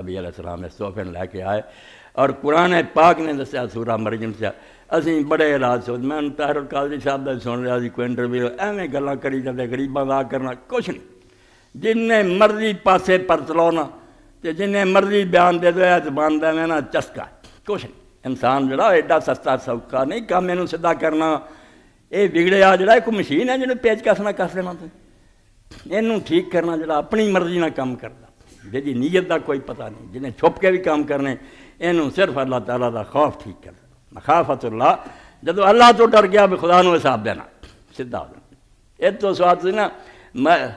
نبی علیہ السلام نے صوفے لے کے آئے اور قرآن پاک نے دسیا سورہ مریم سے اسی بڑے علاج سوچ میں طاہر القادری صاحب کا سن رہا سی کوئی انٹرویو ایویں گلاں کری جاتے غریباں دا کرنا کچھ نہیں جن مرضی پاسے پر چلاؤنا تے جن مرضی بیان دے دو زبان دے میں نا چسکا کچھ نہیں انسان جڑا ایڈا سستا سوکھا نہیں کام اینوں سیدھا کرنا یہ بگڑیا جڑا ایک مشین ہے جنوں پیچ کس نہ کس دینا اینوں ٹھیک کرنا جڑا اپنی مرضی نہ کام کرتا جی نیت دا کوئی پتہ نہیں جنہیں چھپ کے بھی کام کرنے اینوں صرف اللہ تعالیٰ دا خوف ٹھیک کرنا مخافت اللہ جدو اللہ تو ڈر گیا بھی خدا نو حساب دینا سیدھا ہو جانا یہ تو سوات سی نا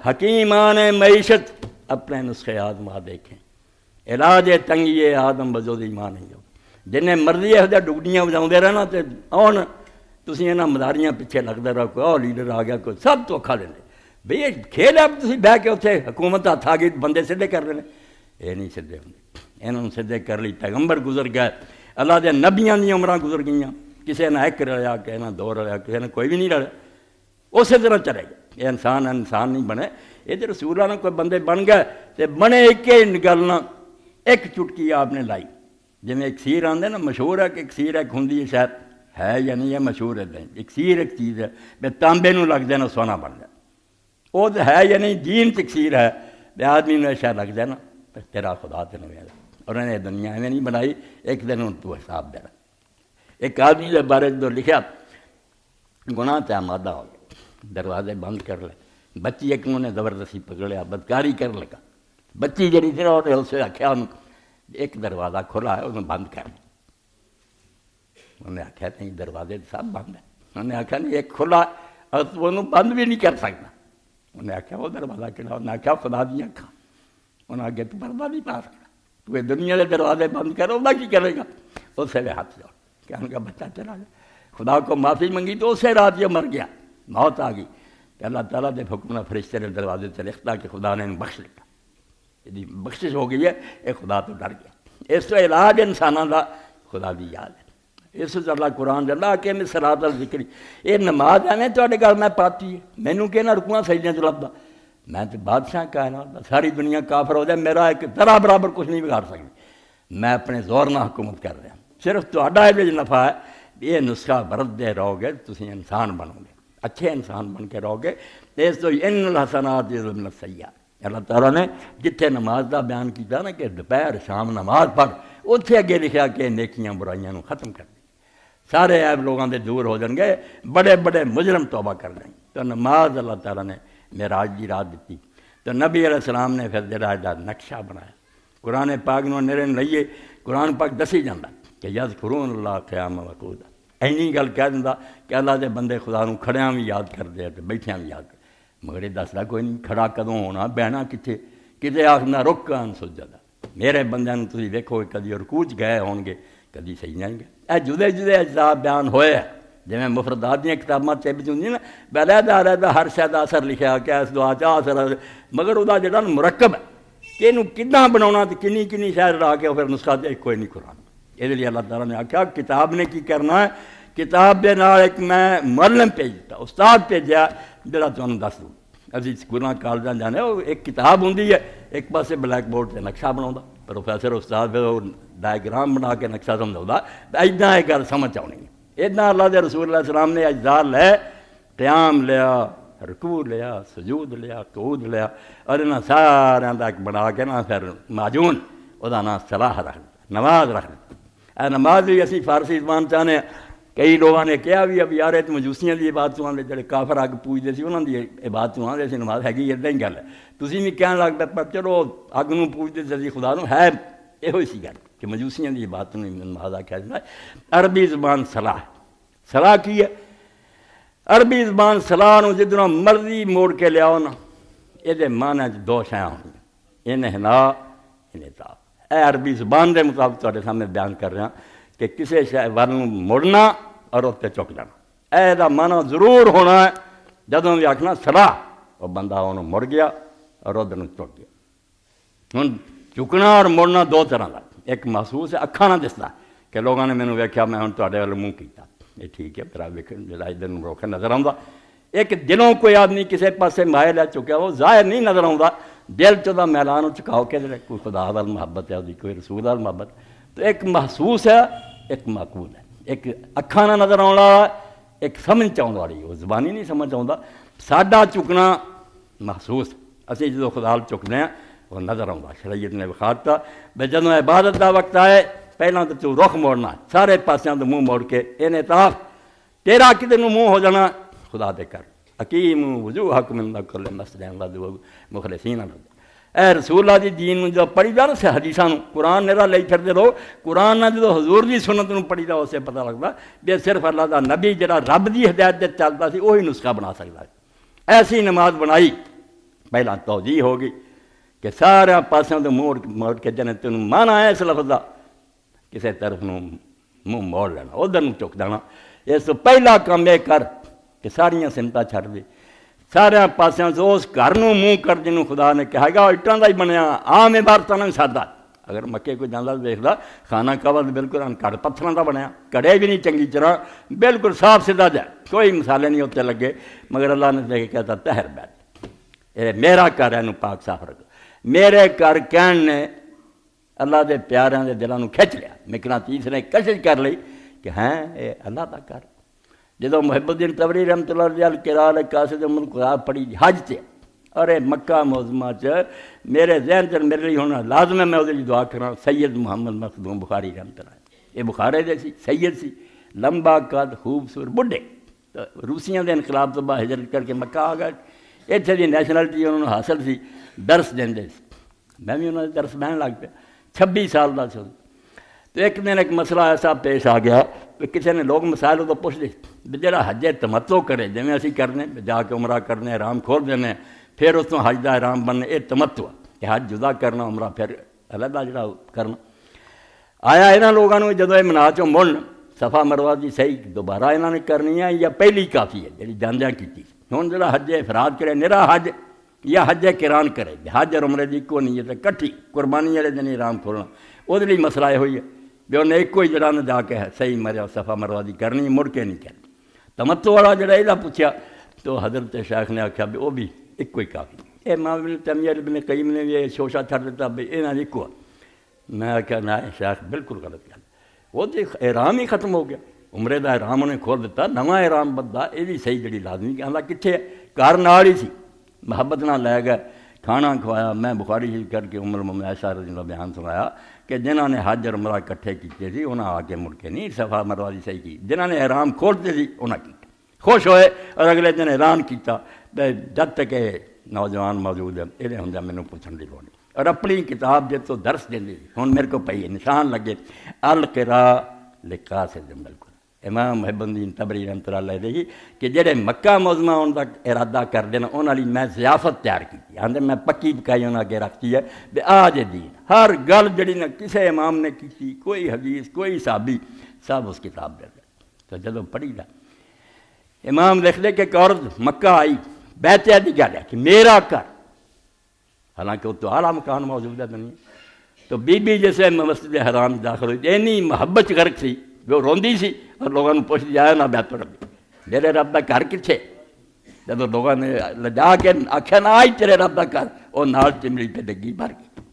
حکیمان معیشت اپنے نسخے آدمہ دیکھیں علاج تنگی آدم بجود ایمان نہیں ہو جنہیں مرضی ہے ڈگڑیاں بجاؤں دے رہنا تے آن تسی انہاں مداریاں پیچھے لگتا رہو کوئی لیڈر آ گیا کوئی سب تو کھا لینے بھئی یہ کھیل ہے تسی بہ کے اتنے حکومت ہاتھ آ گئی بندے سدھے کر لینے یہ نہیں سدھے ہوندے انہوں سدھے کر لی پیغمبر گزر گئے اللہ دے نبیاں دی عمراں گزر گئیاں کسی نے ایک رلیا کسی نے دو رلیا کسی نے کوئی بھی نہیں رلیا اسی طرح چلے گئے یہ انسان نہیں بنے یہ تو رسولہ نے کوئی بندے بن گئے تو بنے ایک گلنا ایک چٹکی آپ نے لائی جی اکسیر آدھے نا مشہور ہے کہ اکسیر ایک ہوں شاید ہے یا نہیں ہے مشہور ہے اکسیر ایک چیز ہے بے تانبے نو لگ جائے نا سونا بن جائے وہ تو ہے یا نہیں جین اکسیر ہے بے آدمی نو ایسا لگ جائے نا تیرا خدا تین اور انہیں دنیا میں نہیں بنائی ایک دن ان تو حساب دینا ایک آدمی کے بارے جو لکھا گناہ تے آمادہ ہو گیا دروازے بند کر لے بچی ایک انہوں نے زبردستی پکڑیا بدکاری کر لگا بچی جڑی تھی اور اسے آخیا انہوں ایک دروازہ کھلا ہے انہوں بند کر انہوں نے آخیا نہیں دروازے سب بند ہے انہوں نے آخیا نہیں ایک کھلا اور تو انہوں بند بھی نہیں کر سکتا انہوں نے آخیا وہ دروازہ کھلا انہوں نے آخیا خدا دی اکھاں انہوں نے آگے تو پردہ نہیں پا سکتا تو یہ دنیا کے دروازے بند کرو نہ کی کرے گا اسے وہ ہاتھ جوڑ کہ ان کا بچہ چلا گیا خدا کو معافی منگی تو اسے رات یہ مر گیا موت آ گئی کہ اللہ تعالیٰ نے حکم فرشتے نے دروازے سے لکھتا کہ خدا نے بخش لیا یعنی بخشش ہو گئی ہے یہ خدا تو ڈر گیا اس تو علاج انسانوں کا خدا دی یاد ہے اس اللہ قرآن اللہ کہ میں صراط الذکری یہ نماز ہے تو گھر میں پاتی ہے مینوں کہ نہ رکواں سجدیاں چ لبدا میں تو بادشاہ کائنات ساری دنیا کافر ہو جائے میرا ایک ذرا برابر کچھ نہیں بگاڑ سکتی میں اپنے زور نہ حکومت کر رہا صرف تہاڈا یہ نفع ہے یہ نسخہ برتتے رہو گے تسی انسان بنو گے اچھے انسان بن کے رہو گے اس تو ان الحسنات یذهبن السیئات اللہ تعالیٰ نے جتھے نماز دا بیان کیتا نا کہ دوپہر شام نماز پڑھ اتھے اگے لکھا کہ نیکیاں برائیاں نو ختم کر دیں سارے عیب لوگوں دے دور ہو جان گے بڑے بڑے مجرم توبہ کر دیں تو نماز اللہ تعالیٰ نے معراج دی رات دیتی تو نبی علیہ السلام نے پھر جڑا نقشہ بنایا قرآن پاک نو نرے لئیے قرآن پاک دسی جاندہ کہ یذکرون اللہ قیام وقعودا اینی گل کہہ دیندا کہ اللہ دے بندے خدا نو کھڑیاں بھی یاد کرتے ہیں بیٹھیاں بھی یاد کرتے مگر یہ دسدا کوئی نہیں کھڑا کدوں ہونا بہنا کتنے کتے آخنا رکن سجدہ میرے بندیاں نو تسی ویکھو کدی رکوع چ گئے ہون گے کدی سجدے نہیں گئے اے جدے جدے اجزاء بیان ہوئے جی مفردات دیا کتاباں چبج ہوں نا بلیدہ علیحدہ ہر شاید اثر لکھا کہ اس دعا چاہ اثر مگر وہ جڑا مرکب ہے کہ انہوں کداں بنا تو کنی شاید لا کے پھر نسخہ دے کوئی نہیں قرآن یہ لیے اللہ تعالیٰ نے آخیا کتاب نے کی کرنا ہے کتاب دے نال ایک میں معلم بھیج دیتا استاد بھیجا جڑا تمہیں دس دوں ابھی سکولوں کالجاں جانے وہ ایک کتاب ہوں ایک پاسے بلیک بورڈ سے نقشہ بنا پروفیسر استاد پھر وہ ڈائیگرام بنا کے نقشہ سمجھا ایداں ایک گل سمجھ آنی ہے اتنا اللہ دے رسول اللہ علیہ السلام نے اجزاء لے قیام لیا رکوع لیا سجود لیا قعود لیا اور انہاں سارے تک بنا کے نا پھر معجون وہ نام صلاح رکھ دیا نماز رکھ دیا نماز بھی اسی فارسی زبان چاہنے کئی لوگوں نے کہا بھی اب یار تو مجوسیاں دی عبادتوں آدھے جڑے کافر اگ پوجتے سی انہاں دی عبادتوں آدھے سی نماز ہے گی اتنا ہی گل ہے تسی بھی کہنے لگ پے پر چلو اگ نو پوجتے سی خدا نو ہے یہ سی گل کہ مجوسیاں دی عبادت نو نماز آکھیا جاندا ہے عربی زبان صلاح صلاح کی ہے عربی زبان صلاح نو جدوں مرضی موڑ کے لیاؤ نا یہ معنی دو شیاں ہونگیاں ان ہنا ان تاب اے عربی زبان دے مطابق تواڈے سامنے بیان کر رہا کہ کسی شے ول مڑنا اور اس تے چک جانا اے دا معنی ضرور ہونا ہے جدوں بھی آکھنا صلاح وہ بندہ انہوں مڑ گیا اور ادھر نو چک گیا ہن چکنا اور مڑنا دو طرح کا ایک محسوس ہے اکھاں نہ دسدا کہ لوگوں نے مینوں ویکھیا میں ہن تواڈے ول منہ کیتا یہ ٹھیک ہے پھر ویکھن جڑا ادھر روکن نظر آਉਂدا ایک دلوں کوئی آدمی کسی پاسے مائل ہے چکیا وہ ظاہر نہیں نظر آਉਂدا دل چ میلان چکاؤ کہ کوئی خدا وال محبت ہے کوئی رسول وال محبت، تو ایک محسوس ہے ایک معقول ہے، ایک اکھاں نہ نظر آنے والا ایک سمجھ آنے والی، وہ زبانی نہیں سمجھ آتا۔ ساڈا چکنا محسوس، اسی جدو خدا چکنے ہیں وہ نظر آتا، شریعت نے وکھاتا بھائی جدو عبادت کا وقت آئے پہلاں تو رخ موڑنا، سارے پاسیاں تو منہ موڑ کے انعطاف، تیرا کدھر منہ ہو جانا خدا دے کر، حکیم وجوہکم عند کل مسجد مخلصین، اے رسول اللہ دی دین جو پڑھی دا نا حدیثاں قرآن نیرا لے پھردے رہو، قرآن نہ جدو حضور دی سنت نو پڑھی دا اسے پتہ لگتا کہ صرف اللہ دا نبی جڑا رب دی ہدایت دے چلتا سی وہی نسخہ بنا سکتا ہے۔ ایسی نماز بنائی، پہلا توجیہ ہوگی کہ سارے پاسوں تو موڑ کے جنے تینوں مانا ہے اس لفظ دا کسی طرف نو منہ موڑ لینا، ادھر نو چک دینا۔ اس تو پہلا کام یہ کر کہ ساریاں سمتاں چھڈ دے، سارے پاسوں سے اس گھر نو منہ کر جنوں خدا نے کہا گا اٹاں دا ہی بنیا عام عبارتاں نال سادہ۔ اگر مکے کوئی جاندا دیکھدا کھانا کعبہ بالکل انکڑ پتھراں دا بنیا، کڑے بھی نہیں چنگی طرح، بالکل صاف سیدھا جا، کوئی مسالے نہیں اتنے لگے، مگر اللہ نے دیکھ کے کہتا طاہر بیٹھ، اے میرا گھر ہے پاک صاف رکھ۔ میرے گھر کہن نے اللہ دے پیاریاں دے دلاں نو کھچ لیا، مقناطیس نے کشش کر لی کہ ہیں اے اللہ دا گھر۔ جدو محب الدین tabri رحمۃ اللہ علیہ قرآن قاصد قرآن پڑھی حج سے، اور مکہ معظمہ میرے ذہن چ میرے لیے ہونا لازم ہے میں وہ دعا کرا، سید محمد مخدوم بخاری رحمۃ اللہ، یہ بخارے دے سی سید سی، لمبا قد خوبصورت بڈھے، روسیاں دے انقلاب تو بعد ہجرت کر کے مکہ آ گئے، اتنے دی نیشنلٹی انہوں نے حاصل سی، درس دیں سی، میں بھی انہوں نے درس بہن لگ پیا، 26 سال کا سی۔ تو ایک دن ایک مسئلہ ایسا پیش آ گیا کہ کسی نے لوگ مسائل تو پوچھ دے بھی جڑا حج تمتع کرے جی اسی کرنے جا کے عمرہ کرنے احرام کھول دینے پھر اس کو حج کا احرام بننے، یہ تمتع کہ حج جدا کرنا عمرہ پھر علیحدہ جڑا کرنا۔ آیا یہاں لوگوں نے جدو یہ منا چوں مڑن صفا مروہ کی صحیح دوبارہ یہاں نے کرنی ہے یا پہلی کافی ہے جی جاندیاں کی، ہوں جا حج افراد کرے نرا حج یا حج قران کرے، حج اور عمرے کی ایک نیت ہے کٹھی، قربانی والے دن احرام کھولنا، وہ لیے مسئلہ یہ ہوئی ہے بھی انہیں ایک ہی جڑا نہ جا کے صحیح مریا صفا مروہ کی کرنی، مڑ کے نہیں کرنی۔ تمتع والا جڑا یہ پوچھا تو حضرت شیخ نے آخیا بھی وہ بھی ایک ہی کافی، امام ابن تیمیہ ابن قیم نے بھی یہ شوشہ چھڈ دیتا بھی یہاں ایک ہوا۔ میں آخیا نہ شیخ بالکل غلط گل، وہ تو احرام ہی ختم ہو گیا، عمرے کا احرام انہیں کھول دیتا، نواں احرام بنتا، یہ بھی صحیح جڑی لازمی کہ کتنے ہے، گھر نال ہی سی، محبت نہ لے گئے، کھانا کھوایا۔ میں بخاری شریف کر کے ام المؤمنین عائشہ رضی اللہ عنہا بیان سنایا کہ جنہوں نے حج اور عمرہ کٹھے کیتے سی انہاں آ کے مڑ کے نہیں صفا مروہ دی صحیح کی، جنہوں نے احرام کھولتے سی انہاں کی خوش ہوئے، اور اگلے دن اعلان کیتا جب تک نوجوان موجود ہے یہ ہوں مینوں پوچھنے کی لوڑ نہیں، اور اپنی کتاب جب تو درس دیں ہوں میرے کو پئی نشان لگے القراء لقاصد بالکل امام محب الدین tabri رحمۃ اللہ علیہ دی کہ جڑے مکہ معظمہ ان کا ارادہ کر دینا انہوں نے میں ضیافت تیار کی، آدھے میں پکی پکائی انہوں اگے رکھتی ہے بھی آج دین ہر گل جڑی نہ کسی امام نے کی، کوئی حدیث کوئی صحابی سب اس کتاب دے دے۔ تو جدو پڑھی دا امام لکھ دے کہ ایک عورت مکہ آئی بیت دی گل ہے کہ میرا گھر، حالانکہ وہ تو اعلیٰ مکان موجود ہے دنیا، تو بی بی جیسے مسجد حرام داخل ہوئی اینی محبت غرق سی وہ روندی سی، اور لوگوں نے پوچھتی آیا نہ بیت پڑھ میرے رب کا گھر کتنے، جب لوگوں نے لجا کے آخیا نہ آئی تیرے رب کا گھر، وہ نال چمڑی پہ ڈگی بھر گئی۔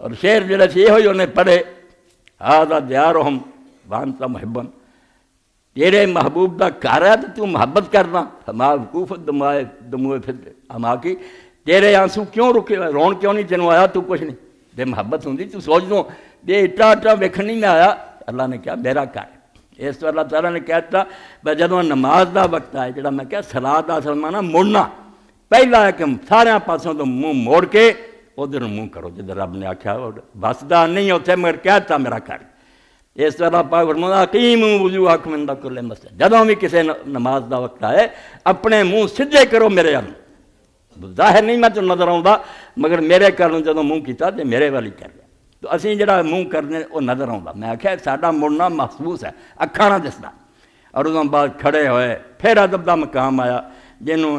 اور شعر جڑا سی یہ ہوئی انہیں پڑھے ہذا دیارہم وانت محبن، تیرے محبوب دا گھر ہے تو محبت کرنا، ہما وقوف دموع ہما کی تیرے آنسو کیوں رکے، رون کیوں نہیں تینوں آیا، تو کچھ نہیں دے محبت ہوں تو سوچ دوں دے اٹا اٹا ویکھن نہیں میں آیا۔ اللہ نے کہا میرا گھر ہے، اس تو اللہ تعالیٰ نے کہتا بھائی جدوں نماز دا وقت آئے جڑا میں کہا صلاح دا اصل معنی مڑنا، پہلا ہے کہ سارے پاسوں تو منہ موڑ کے ادھر منہ کرو جدھر رب نے آخیا، بسدا نہیں اتنے مگر کہتا میرا گھر۔ اس طرح پاک فرمایا اقیموا وجوہکم عند کل مسجد، جدوں بھی کسی نماز دا وقت آئے اپنے منہ سدھے کرو میرے ال، ظاہر نہیں میں تو نظر آؤں مگر میرے کر جدوں منہ کیتا تو میرے والی کر لیا، تو اسی جڑا منہ کرنے وہ نظر آؤں۔ میں آخیا ساڈا مڑنا محسوس ہے، اکھاں نہ دسدا۔ اور اس بعد کھڑے ہوئے پھر ادب دا مقام آیا جنہوں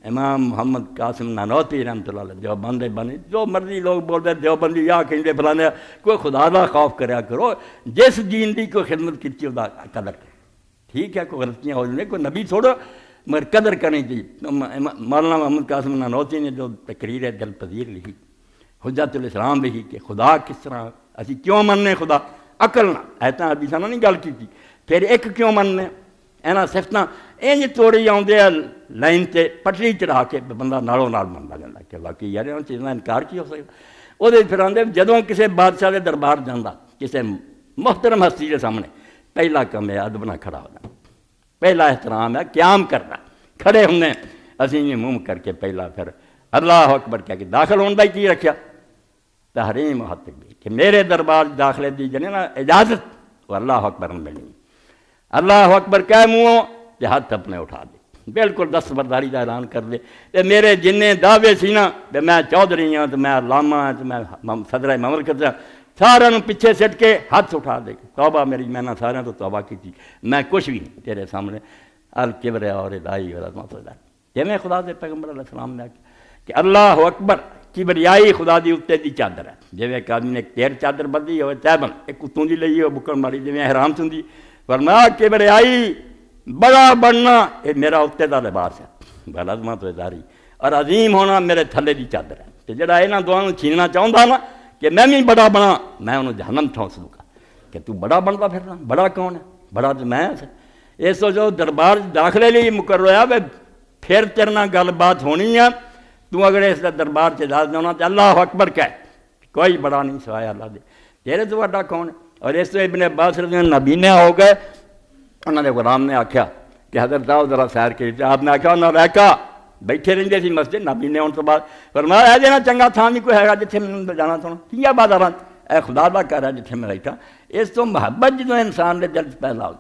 امام محمد قاسم نانوتوی رحمۃ اللہ علیہ دیوبند بنے، جو مرضی لوگ بولتے دیوبندی یا کہیں فلانے، کوئی خدا دا خوف کریا کرو، جس دین دی کوئی خدمت کی قدر کرے، ٹھیک ہے کوئی غلطیاں ہو جائیں، کوئی نبی چھوڑو مگر قدر کرنی تھی۔ مولانا محمد قاسم نانوتوی نے جو تقریر دل پذیر لکھی، حجت الاسلام لکھی کہ خدا کس طرح اسی کیوں مننے خدا، عقل نہ ایتاں حدیثاں نہیں گل کی، پھر ایک کیوں مننے اینا صفتاں انج توڑی آؤندے لائن تے پٹڑی چڑھا کے بندہ نالوں نال مندا جاندا کہ واقعی یار ان چیزاں انکار کی ہو سکدا۔ وہ پھر آندے جدوں کسے بادشاہ دے دربار جاندا، کسے محترم ہستی دے سامنے، پہلا کم ہے ادب نہ کھڑا ہونا، پہلا احترام ہے قیام کرنا، کھڑے ہونے اسی یہ منہ کر کے پہلا پھر اللہ اکبر کہہ کے داخل ہونے کی رکھیا تحریم و تکبیر کہ میرے دربار داخلے دی جنے نا اجازت وہ اللہ اکبر ملنی، اللہ اکبر کہہ منہوں کہ ہاتھ اپنے اٹھا دے، بالکل دستبرداری کا اعلان کر دے تے میرے جننے دعوے سی نا کہ میں چودھری ہاں تو میں علامہ ہاں تو میں صدر مملکت ہاں، سارے پیچھے سٹ کے ہاتھ اٹھا دے توبہ میری، میں نے سارے تو توبہ کی تھی، میں کچھ بھی نہیں تیرے سامنے الکبر اور ادائی اور عظمت و ذات۔ جویں خدا دے پیغمبر علیہ السلام نے کہ اللہ اکبر کبریائی خدا دی اتنے دی چادر ہے، جویں ایک آدمی نے ایک تیر چادر بدلی ہوئے تیبن ایک اتوں دی لئی ہو بکن ماری جویں حرام تھوندی، فرمایا کبریائی بڑا بننا یہ میرا اتنے دا لباس ہے، عظمت و اداری اور عظیم ہونا میرے تھلے دی چادر ہے، کہ جڑا یہاں دونوں چھیننا چاہتا نا کہ میں بھی بڑا بنا، میں انہوں جہنم ٹھونس دوں گا کہ تو بڑا بنتا پھرنا، بڑا کون ہے، بڑا تو میں اس تو جو دربار داخلے لیے مقرر ہوا بھائی پھر تیرے نال گل بات ہونی ہے، تو اگر اس دربار سے اجازت ہونا تو اللہ اکبر کہہ، کوئی بڑا نہیں سوائے اللہ دے، تیرے تو بڑا کون ہے۔ اور اس تو ابن عباس رضی اللہ عنہ نبینے ہو گئے، انہوں نے غلام نے آکھیا کہ حضرت آؤ ذرا سیر کے لیے، آپ نے آکھیا انہوں نے رہکا بیٹھے رہندے سی مسجد، نبی نے ان تو بعد فرمایا ہے جنا چنگا تھان بھی کوئی ہے جتھے میں جانا تھوڑا کیا بات آ اے خدا دا کر رہا جتھے میں بیٹھا۔ اس تو محبت جدوں انسان دے دل پیدا ہو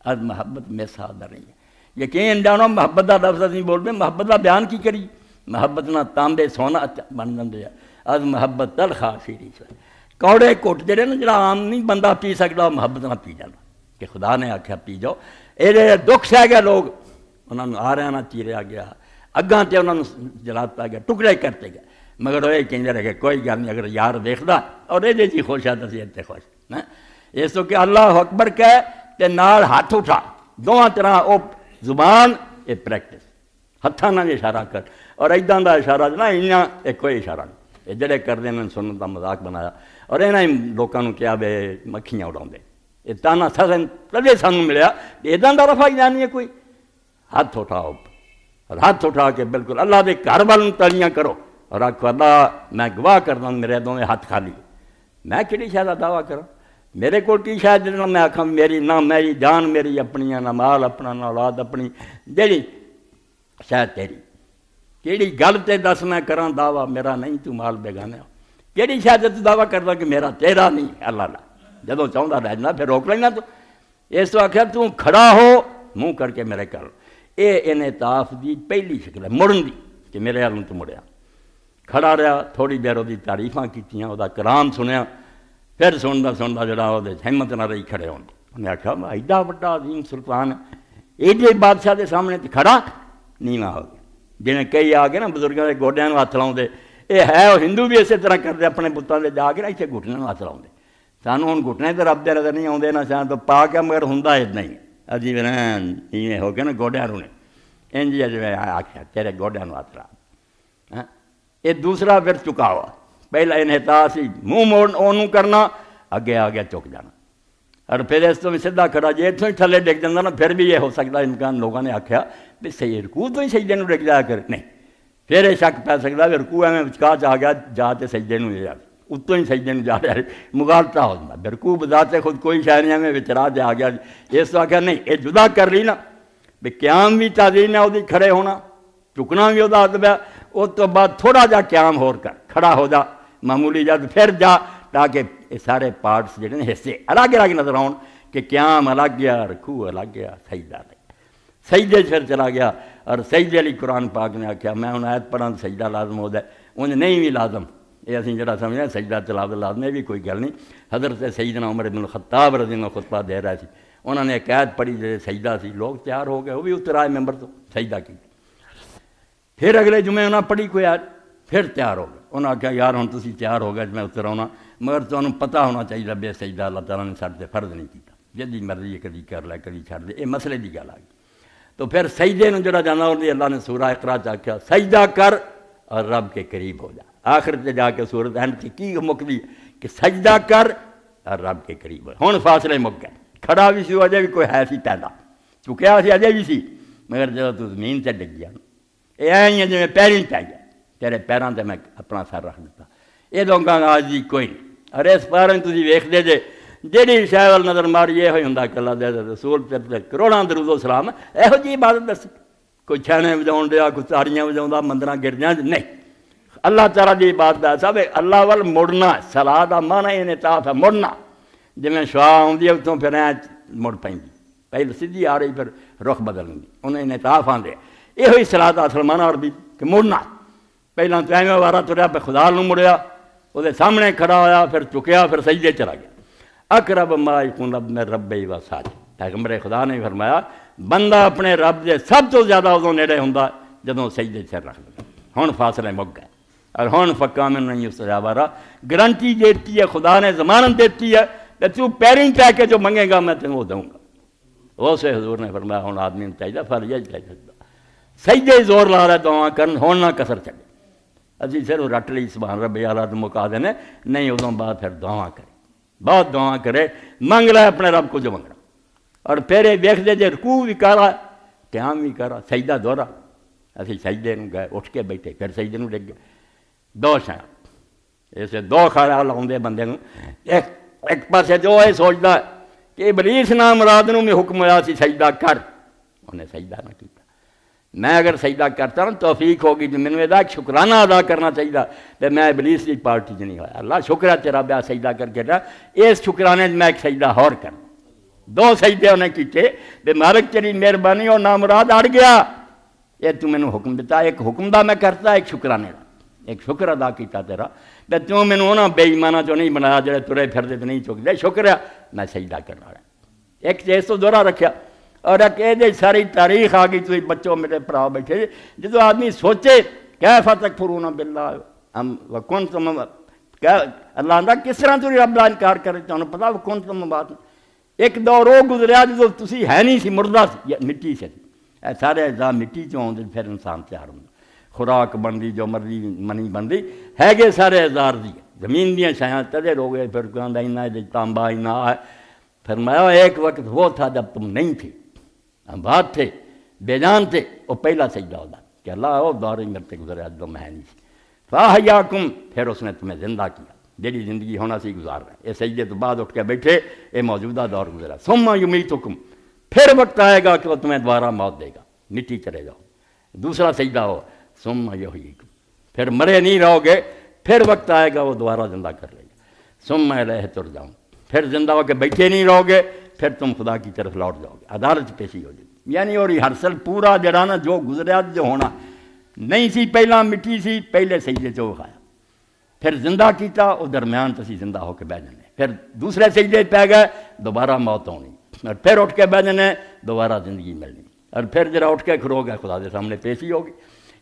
از محبت میں سادہ نہیں ہے، یقین جانو محبت دا لفظ نہیں بول پے، محبت دا بیان کی کری، محبت نہ تانبے سونا بن جاندے از محبت تل خاصری کوڑے کٹ جڑے نا جڑا عام نہیں بندہ پی سکتا وہ محبت نہ پی جانا، کہ خدا نے آکھیا پی جاؤ، یہ دکھ سہ گئے لوگ انہوں نے آ رہا نہ چیریا گیا، اگاں تے انہوں نے جلاتا گیا، ٹکڑے کرتے گئے، مگر وہ کہندے رہے کہ کوئی گل نہیں، اگر یار دیکھدا اور یہ جی خوش ہے تو اسی اتنے خوش اس تو کہ اللہ اکبر کہے تے نال ہاتھ اٹھا، دونوں طرح وہ زبان یہ پریکٹس، ہتھاں نال اشارہ کر اور ایداں دا اشارہ نہ انہاں یہ کوئی اشارہ نہیں، یہ جڑے کردے انہوں نے سنت دا مذاق بنایا اور انہاں لوکاں نوں کیا بے مکھیاں اڑاؤندے، یہ تانا سزن کدے سانوں ملیا ایداں دا رفع ہی نہیں ہے کوئی، ہاتھ اٹھاؤ اور ہاتھ اٹھا کے بالکل اللہ دے گھر والوں تالیاں کرو اور آکھو اللہ میں گواہ کردا میرے دونوں ہاتھ خالی، میں کہڑی شے دا دعویٰ کروں، میرے کو کی شاید جنہوں میں آکھاں میری نہ میری جان میری اپنی نہ مال اپنا نہ اولاد اپنی، جیڑی شاید تیری کیڑی گل تے دس میں کراں دعویٰ میرا نہیں تو مال بیگانے ہو، کیڑی شاید تو دعویٰ کردا کہ میرا تیرا نہیں اللہ لا، جدوں چاہندا رہ جانا پھر روک لینا تو اس تو آخر تو کھڑا ہو منہ کر کے میرے کر، یہ انعطاف دی پہلی شکل ہے مڑن دی کہ میرے والوں تو مڑیا، کھڑا رہا تھوڑی دیر وہ تعریفاں کیتیاں وہ کلام سنیا، پھر سندا جڑا وہ ہمت نہ رہی کھڑے ہونے، انہیں آخیا ایڈا وڈا عظیم سلطان ایڈے بادشاہ دے سامنے کھڑا نیواں ہو گیا، جنہیں کئی آ گئے نا بزرگوں کے گوڈیاں ہاتھ لاؤندے، یہ ہے وہ ہندو بھی اسی طرح کرتے اپنے پتوں کے جا کے نا اتنے گھٹنے ہاتھ لاؤندے، سانوں ہوں گھٹنے تو رب دے نظر نہیں آتے نہ سان تو پا کے مگر ہوں اتنا ہی عجیب ایویں ہو گیا نا گوڈیاں رونے انج آخیا تیرے گوڈیاں ہاتھ لا، یہ دوسرا پھر چکا ہوا، پہلا انحطاط سی منہ موڑ اونوں کرنا، اگے آ گیا چک جانا، اور پھر اس تو بھی سیدھا کھڑا جی اتوں ہی تھلے ڈگ جاتا نا پھر بھی یہ ہو سکتا امکان لوگوں نے آخیا بھی صحیح رکوع تو ہی سجدے نوں ڈگ جایا کر، نہیں پھر یہ شک پی سکتا بھی رکوع ایویں وچکا آ گیا جا تے سجدے نوں جا اتوں ہی سجدے نوں جا رہا مغالطہ ہو جاتا، رکوع بذات خود کوئی شے نہیں ایویں وچ راہ آ گیا، اس تو آخیا نہیں یہ جدا کر لی نا بھی قیام بھی تعظیم ہے وہ کھڑے ہونا، چکنا بھی وہ ادب ہے، اس تو بعد تھوڑا جا قیام ہور کر کھڑا ہو جا معمولی جا پھر جا تاکہ یہ سارے پارٹس جڑے ہیں حصے الگ الگ نظر آؤ کہ قیام الگ گیا رکوع الگ گیا سجدہ الگ گیا، سجدے پھر چلا گیا اور سجدے علی قرآن پاک نے آخیا میں ہوں آیت پڑھا سجدہ لازم ہو جائے انج نہیں بھی لازم، یہ اسی جڑا سمجھا سجدہ تلاوت لازم ہے بھی کوئی گل نہیں، حضرت سیدنا عمر بن الخطاب رضی اللہ عنہ خطبہ دے رہا سی، انہوں نے ایک آیت پڑھی جیسے سجدہ سی، لوگ تیار ہو گئے وہ بھی اتر آئے ممبر تو سجدہ کی، پھر اگلے جمعے انہوں نے پڑھی کوئی آیت پھر تیار ہو گئے، انہوں نے کہا یار ہوں تسی تیار ہو گئے میں اتر آنا، مگر تمہیں پتہ ہونا چاہیے بے سجدہ اللہ تعالیٰ نے سارے فرض نہیں کیتا، جدی مرضی کدی کر لے کدی چھڑ دے، یہ مسئلے کی گل آ گئی، تو پھر سجدے نو جڑا جانا ہوندی اللہ نے سورہ اقرا چ آکھیا سجدہ کر اور رب کے قریب ہو جا. آخر تے جا کے سورۃ اینڈ کی مکدی کہ سجدہ کر اور رب کے قریب ہو. ہن فاصلے مک گئے. کھڑا بھی سی اجے بھی کوئی ہے سی پیدا چکیا سی اجے بھی سی مگر جب تو زمین تے ڈگ گیا یہ ایں جی پیریں پی گیا تیرے پیراں تے میں اپنا سر رکھ دیتا. یہ لوگاں آجزی کوئی نہیں. اور اس بارے تسی ویکھدے جے جیڑی شے ول نظر ماری یہ ہوئی ہوندا کہ اللہ دے رسول تے کروڑاں درود و سلام ایہو جی عبادت دس کوئی چھانے وجاؤن ڈیا کوئی تاڑیاں وجاؤندا مندراں گرجاں نہیں. اللہ تعالیٰ دی عبادت ہے سب اللہ ول مڑنا. صلاح دا معنی انعطاف ہے مڑنا. جویں شعا آوندی ہے اتوں پھر ایਂ مڑ پیندی پہلے سیدھی آ رہی پھر رخ بدل ہوندی انہیں انعطاف آندے. یہ ہوئی صلاح دا اصل معنی عربی کہ مڑنا. پہلاں تو ایویں وارا تریا پہ خدا نوں مڑیا وہ سامنے کھڑا ہویا پھر چکیا پھر سجدے چلا گیا. اقرب ما یکون من ربی و ساجد. پیغمبر خدا نے فرمایا بندہ اپنے رب دے سب تو زیادہ ادوں نیڑے ہوندا جدوں سجدے سر رکھ دے. ہن فاصلے مک گئے اور ہن فکا میں نہیں استجاب رہا. گارنٹی دیتی ہے خدا نے ضمانت دیتی ہے کہ تو پیریں کہہ کے جو منگے گا میں تمہیں وہ دوں گا. اسے حضور نے فرمایا ہن آدمی نے چاہیے فرض چاہیے سجدے زور لا رہا دعا کرن ہن نہ کسر چڑے. اسی صرف رٹ لی سبحان ربی اعلیٰ تو مکا دینے نہیں. ادوں بعد پھر دعا کرے بہت دعا کرے منگ لے اپنے رب کو جو منگنا. اور پھر یہ ویکھ دے جے رکوع بھی کرا قیام بھی کرا سجدہ دوہرا. اسی سجدے نوں گئے اٹھ کے بیٹھے پھر سجدے نوں ڈگ گئے. دو شاں اسے دو خیال آؤندے بندے نوں. ایک پاسے جو یہ سوچدا کہ ابلیس نام مراد نوں بھی حکم ہویا سی سجدہ کر انہیں سجدہ نہ کیتا. میں اگر سجدہ کرتا ہوں توفیق ہوگی تو مینوں یہ شکرانہ ادا کرنا چاہیے کہ میں ابلیس کی پارٹی چ نہیں ہوا. اللہ شکر ہے تیرا بیا سجدہ کر کے اس شکرانے میں ایک سجدہ اور کر. دو سجدے انہیں کیتے کہ مالک تیری مہربانی اور نامراد اڑ گیا یہ تو مینوں حکم دیتا. ایک حکم دا میں کرتا ایک شکرانے دا ایک شکر ادا کیتا تیرا کہ تو مینوں انہاں بے ایماناں چوں نہیں بنایا جڑے ترے پھردے تے نہیں چکدے. شکر ہے میں سجدہ کرنا والا. ایک چیز تو دوہرا رکھیا اور ایک یہ ساری تاریخ آ گئی. تھی بچوں میرے بھرا بیٹھے جدو آدمی سوچے کیف تکفرون باللہ وکنتم اللہ آندا کس طرح تھی رب دا انکار کرے. تمہیں پتا وکنتم بات ایک دور وہ گزریا جدو تسی ہے نہیں سی مردہ سی مٹی سے سارے اجزاء مٹی چوں آؤندے پھر انسان تیار ہوندا. خوراک بنتی جو مرضی منی بنتی ہے گے سارے ہزار دی زمین دیاں شیاں تدے ہو گئے. پھر کوئی آندا انہاں دے تانبا انہاں ہے. فرمایا ایک وقت وہ تھا جب تم نہیں تھے ہم بات تھے بے جان تھے. وہ پہلا سجدہ ہوتا کہ اللہ وہ دور ہی میرے سے گزرا جب میں نہیں سی. فاحیاکم پھر اس نے تمہیں زندہ کیا جیڑی زندگی ہونا سی گزار رہا ہے. یہ سجدے تو بعد اٹھ کے بیٹھے یہ موجودہ دور گزرا. ثم یمیتکم پھر وقت آئے گا کہ وہ تمہیں دوبارہ موت دے گا مٹی چلے جاؤ. دوسرا سجدہ ہو ثم یحییکم پھر مرے نہیں رہو گے پھر وقت آئے گا وہ دوبارہ زندہ کر لے گا. ثم الیہ ترجعون پھر زندہ ہو کے بیٹھے نہیں رہو گے پھر تم خدا کی طرف لوٹ جاؤ گے. عدالت پیشی ہو جائے یعنی اور ہرسل پورا جڑا نا جو گزریا جو ہونا نہیں سی پہلا مٹی سی پہلے سجدے چو کھایا پھر زندہ کیتا وہ درمیان تسی زندہ ہو کے بہ جانے پھر دوسرے سجدے پہ گئے دوبارہ موت ہونی اور پھر اٹھ کے بہ جانے دوبارہ زندگی ملنی اور پھر جڑا اٹھ کے کھلو گئے خدا دے سامنے پیشی ہوگی.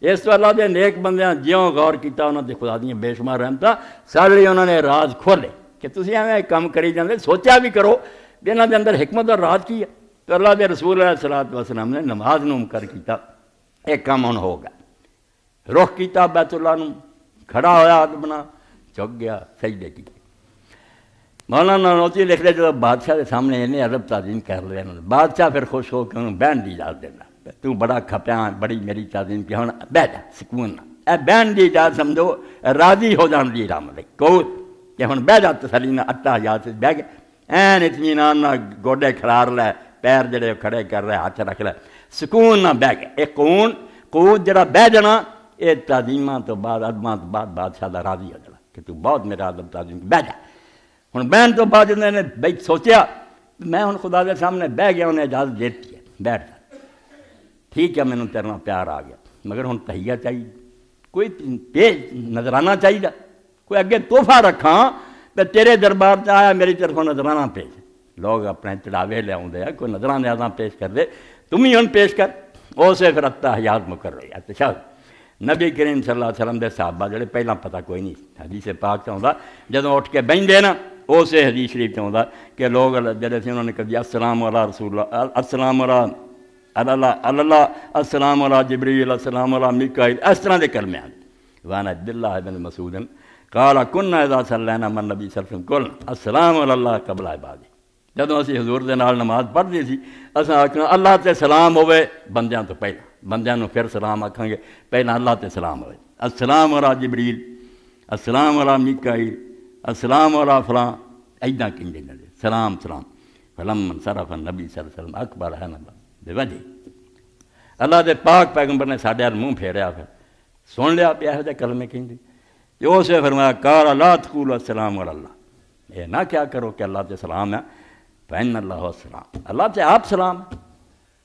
اس تو اللہ دے نیک بندیاں جیوں غور کیتا انہوں نے خدا دیاں بے شمار رحمتاں سارے انہوں نے راز کھولے کہ تسی ایویں کام کری جاندے سوچا بھی کرو کہ انہاں دے اندر حکمت اور راز کی ہے. تو اللہ دے رسول علیہ الصلوۃ والسلام نے نماز نوں کر کیتا ایک کام ہن ہو گیا. رخ کیتا بیت اللہ نوں کھڑا ہویا ہاتھ بنا چک گیا سجدے کیتے. مولانا نانوتوی لکھ دے جب بادشاہ کے سامنے انہیں ادب تعظیم کر لیا انہوں نے بادشاہ پھر خوش ہو کے انہوں بہن دی اجازت دینا تو بڑا کھپیا بڑی میری تعظیم کی ہوں بہ جا سکون اے بہن دی اجازت سمجھو راضی ہو جان دی رحمت کو کہ ہوں بہ جا تسلی نہ اٹا اجازت سے بہ گیا این اطمینان نہ گوڈے کھلار لے پیر جڑے کھڑے کر رہے ہاتھ رکھ لے سکون نہ بہ گیا. ایک قوت جڑا بہ جانا یہ تعظیماں تو بعد ادباں تو بعد بادشاہ دا راضی ہو جانا کہ تو بہت میرا ادب تعظیم بہ جا. ہوں بہن تو بعد انہوں نے بھائی سوچیا میں ہوں خدا کے سامنے بہ گیا انہیں اجازت دیتی ہے بیٹھ جا ٹھیک ہے مینوں تیرے نال پیار آ گیا مگر ہوں تہیہ چاہیے کوئی پیش نظرانہ چاہیے کوئی اگے تحفہ رکھاں تو تیرے دربار سے آیا میری طرفوں نظرانہ پیش. لوگ اپنے چڑھاوے لے آتے ہیں کوئی نظرانہ آدھا پیش کر دے تم ہی ہوں پیش کر اسے پھر التحیات مقرر ہوئی. تشہد نبی کریم صلی اللہ علیہ وسلم دے صحابہ جڑے پہلا پتہ کوئی نہیں حدیث پاک سے آتا جدوں اٹھ کے بہندے نا اسے حدیث شریف سے آتا کہ لوگ جڑے سے انہوں نے کہا السلام علی رسول اللہ السلام علی اللہ السلام علی جبریل السلام علی میکائیل، اس طرح کے کلمے ہیں۔ وعن عبداللہ بن مسعود قال كنا اذا صلينا من نبی صلی اللہ علیہ وسلم قلنا السلام علی اللہ قبل عبادی، جدوں اسی حضور دے نال نماز پڑھدی سی اساں آکھنا اللہ تے سلام ہوئے بندیاں تو پہلا، بندیاں نوں پھر سلام آکھاں گے، پہلا اللہ تے سلام ہوئے، السلام علی جبریل السلام علی میکائیل السلام علی فلاں، ایداں کہندے نے سلام سلام۔ فلما انصرف النبی صلی اللہ علیہ وسلم اکبر ہے نبی بے وجہ، اللہ دے پاک پیغمبر نے ساڈے ال منہ پھیریا، پھر سن لیا پیا ہے کلمے کہندے، جو اسے فرمایا قال لا تقولوا السلام علی اللہ، یہ نہ کیا کرو کہ اللہ تے سلام ہے، فإن اللہ السلام، اللہ تے آپ سلام ہے،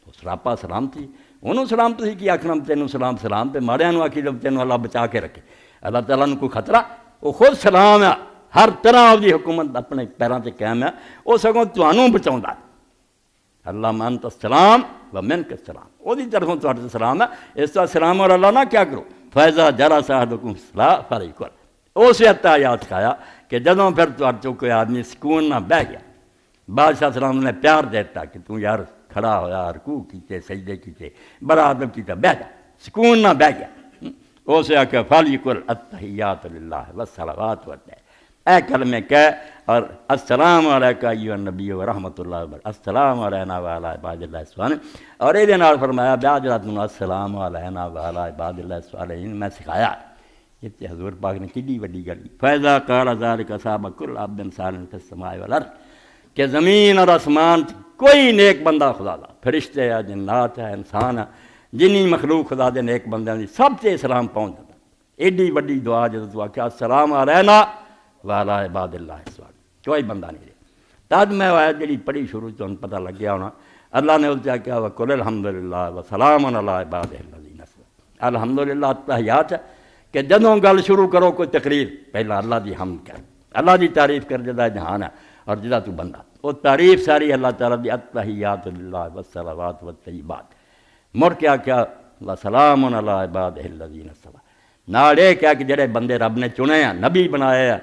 تو سراپا سلام تھی انہوں سلام تھی کہ آخنا تینوں سلام سلام تے ماڑیاں نوں آکھی جب تینوں اللہ بچا کے رکھے، اللہ تعالیٰ نوں کوئی خطرہ، وہ خود سلام ہے، ہر طرح دی حکومت اپنے پیراں تے قائم ہے، وہ سگوں تانوں بچاوندا، اللہ انت السلام و منک السلام، وہ دی طرفوں تہاڈے سلام ہے، اس طرح سلام اور اللہ نہ کیا کرو، فیضا جرا احدکم الصلاۃ فلیقل، اس عطا یاد کھایا کہ جدوں پھر تہاڈے چوں کوئی آدمی سکون نہ بہ گیا، بادشاہ سلام نے پیار دیتا کہ تو یار کھڑا ہویا رکوع کیتے سجدے کیتے بڑا ادب کیتا، بہ جا، سکون نہ بہ گیا، اسے آکھیا فلیقل التحیات للہ والصلوات والطیبات، اے کلمے کہہ اور السلام علیکہ ایھا النبی ورحمۃ اللہ وبرکاتہ، السلام علینا وعلی عباد اللہ الصالحین، اور یہ نال فرمایا بیاجرات السلام علینا وعلی عباد اللہ الصالحین، میں سکھایا، یہ حضور پاک نے کڈی وڈی گل، فیضا قال ذلک صاب کل عبد صالح فی السماء والارض، کہ زمین اور آسمان کوئی نیک بندہ خدا دا، فرشتے ہے جنات ہے انسان ہے، جنی مخلوق خدا دے نیک بندیاں دی سب تے سلام پہنچ جاتا، ایڈی وڈی دعا جدوں تو آکھیا السلام علینا وعلی عباد اللہ الصالحین، کوئی بندہ نہیں رہا، تد میں آیت جڑی پڑھی شروع تو پتہ لگ گیا ہونا، اللہ نے اس کیا وقل الحمدللہ وسلام علی عبادہ الذین اصطفیٰ، الحمدللہ التحیات ہے کہ جدوں گل شروع کرو کوئی تقریر پہلا اللہ دی حمد کر، اللہ دی تعریف کر جدا جہان ہے اور جدا تو بندہ، وہ تعریف ساری اللہ تعالیٰ دی التحیات للہ والصلوات والطیبات، مڑ کیا وسلام علی عبادہ الذین اصطفیٰ، نال یہ کیا کہ جڑے بندے رب نے چنے ہیں نبی بنائے ہیں